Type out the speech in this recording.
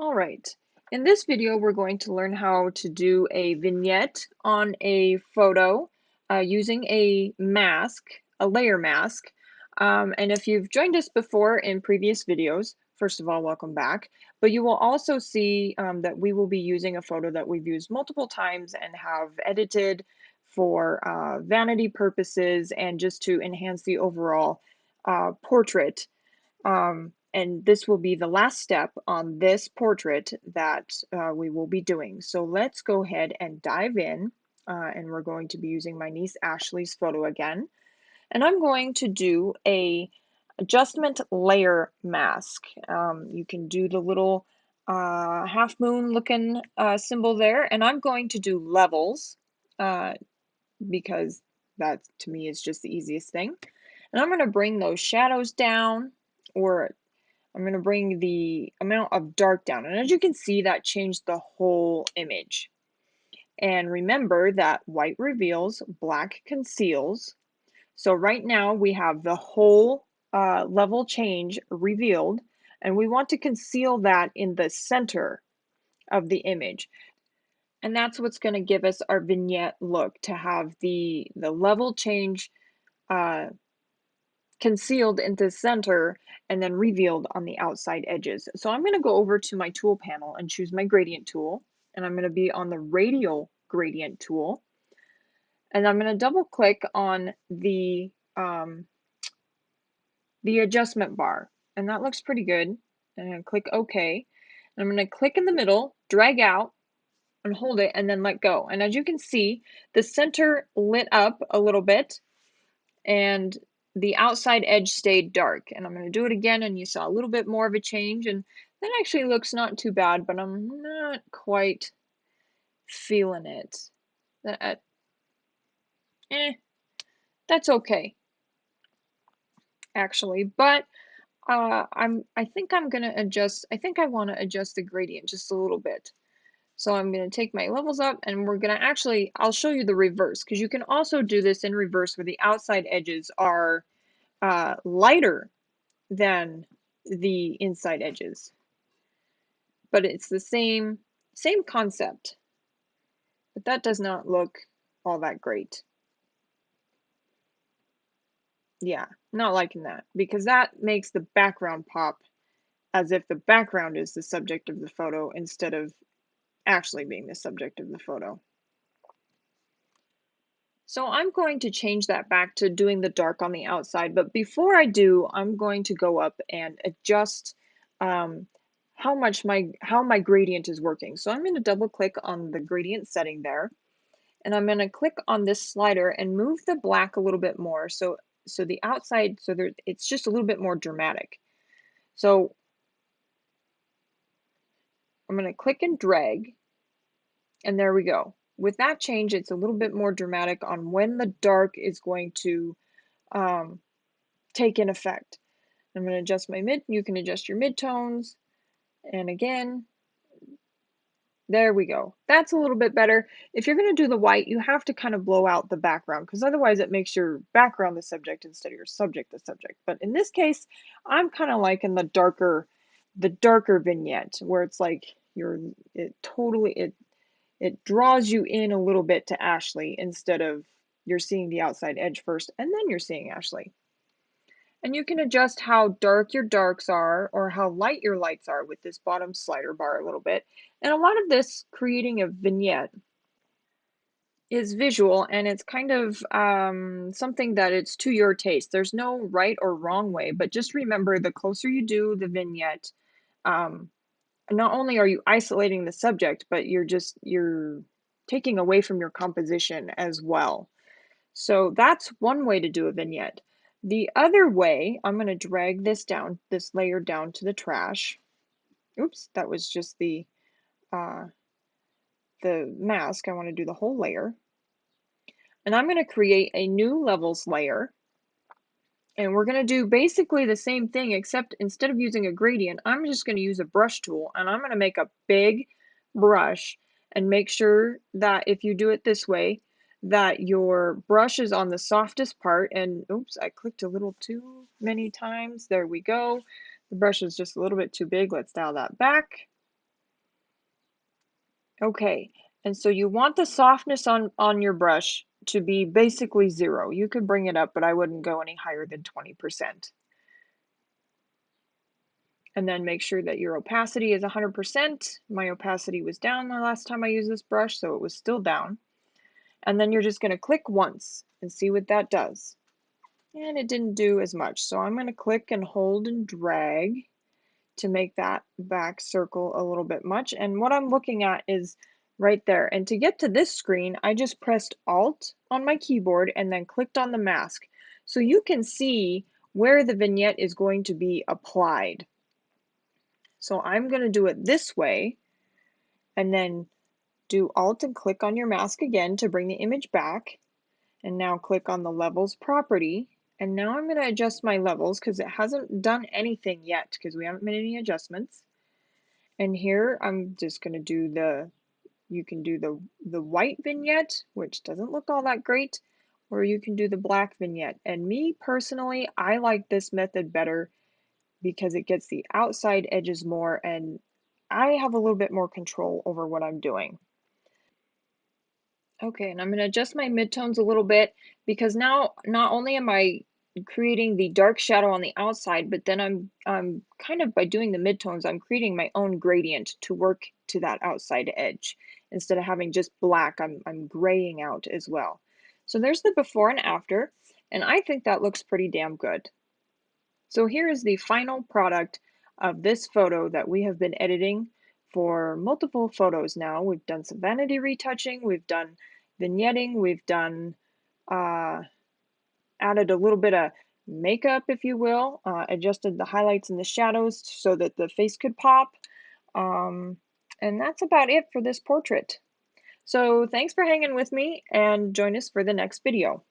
All right. In this video, we're going to learn how to do a vignette on a photo using a mask, a layer mask. And if you've joined us before in previous videos, first of all, welcome back. But you will also see that we will be using a photo that we've used multiple times and have edited for vanity purposes and just to enhance the overall portrait. And this will be the last step on this portrait that we will be doing. So let's go ahead and dive in. And we're going to be using my niece Ashley's photo again. And I'm going to do a adjustment layer mask. You can do the little half moon looking symbol there. And I'm going to do levels uh, because that to me is just the easiest thing. And I'm going to bring those shadows down, or I'm going to bring the amount of dark down. And as you can see, that changed the whole image. And remember that white reveals, black conceals. So right now we have the whole level change revealed, and we want to conceal that in the center of the image. And that's what's going to give us our vignette look, to have the level change uh, concealed into the center and then revealed on the outside edges. So I'm going to go over to my tool panel and choose my gradient tool, and I'm going to be on the radial gradient tool, and I'm going to double click on the adjustment bar, and that looks pretty good. And I'm going to click OK. And I'm going to click in the middle, drag out, and hold it, and then let go. And as you can see, the center lit up a little bit, and the outside edge stayed dark. And I'm going to do it again, and you saw a little bit more of a change, and that actually looks not too bad, but I'm not quite feeling it. That, that's okay, actually, but I think I'm gonna adjust, I think I want to adjust the gradient just a little bit. So I'm going to take my levels up, and we're going to actually, I'll show you the reverse, because you can also do this in reverse where the outside edges are lighter than the inside edges, but it's the same concept, but that does not look all that great. Yeah, not liking that, because that makes the background pop as if the background is the subject of the photo instead of actually being the subject of the photo. So I'm going to change that back to doing the dark on the outside, but before I do, I'm going to go up and adjust how my gradient is working. So I'm going to double click on the gradient setting there, and I'm going to click on this slider and move the black a little bit more, so the outside, so there, it's just a little bit more dramatic. So I'm going to click and drag, and there we go. With that change, it's a little bit more dramatic on when the dark is going to um, take in effect. I'm going to adjust my mid, you can adjust your midtones, and again, there we go. That's a little bit better. If you're going to do the white, you have to kind of blow out the background, because otherwise it makes your background the subject instead of your subject the subject. But in this case, I'm kind of liking the darker vignette, where it's like it draws you in a little bit to Ashley, instead of you're seeing the outside edge first and then you're seeing Ashley. And you can adjust how dark your darks are or how light your lights are with this bottom slider bar a little bit. And a lot of this creating a vignette is visual, and it's kind of something that it's to your taste. There's no right or wrong way, but just remember, the closer you do the vignette, um, not only are you isolating the subject, but you're taking away from your composition as well. So that's one way to do a vignette. The other way, I'm going to drag this layer down to the trash. Oops, that was just uh, the mask. I want to do the whole layer. And I'm going to create a new levels layer. And we're going to do basically the same thing, except instead of using a gradient, I'm just going to use a brush tool, and I'm going to make a big brush, and make sure that if you do it this way, that your brush is on the softest part. And oops, I clicked a little too many times. There we go. The brush is just a little bit too big. Let's dial that back. Okay, and so you want the softness on your brush to be basically 0. You could bring it up, but I wouldn't go any higher than 20%. And then make sure that your opacity is 100%. My opacity was down the last time I used this brush, so it was still down. And then you're just going to click once and see what that does. And it didn't do as much, so I'm going to click and hold and drag to make that back circle a little bit much. And what I'm looking at is right there. And to get to this screen, I just pressed Alt on my keyboard and then clicked on the mask. So you can see where the vignette is going to be applied. So I'm going to do it this way and then do Alt and click on your mask again to bring the image back. And now click on the levels property. And now I'm going to adjust my levels because it hasn't done anything yet because we haven't made any adjustments. And here I'm just going to do you can do the white vignette, which doesn't look all that great, or you can do the black vignette. And me personally, I like this method better because it gets the outside edges more and I have a little bit more control over what I'm doing. Okay, and I'm going to adjust my midtones a little bit because now not only am I creating the dark shadow on the outside, but then I'm kind of by doing the midtones, I'm creating my own gradient to work to that outside edge. Instead of having just black, I'm graying out as well. So there's the before and after, and I think that looks pretty damn good. So here is the final product of this photo that we have been editing for multiple photos now. We've done some vanity retouching, we've done vignetting, we've done added a little bit of makeup, if you will, adjusted the highlights and the shadows so that the face could pop. And that's about it for this portrait. So thanks for hanging with me and join us for the next video.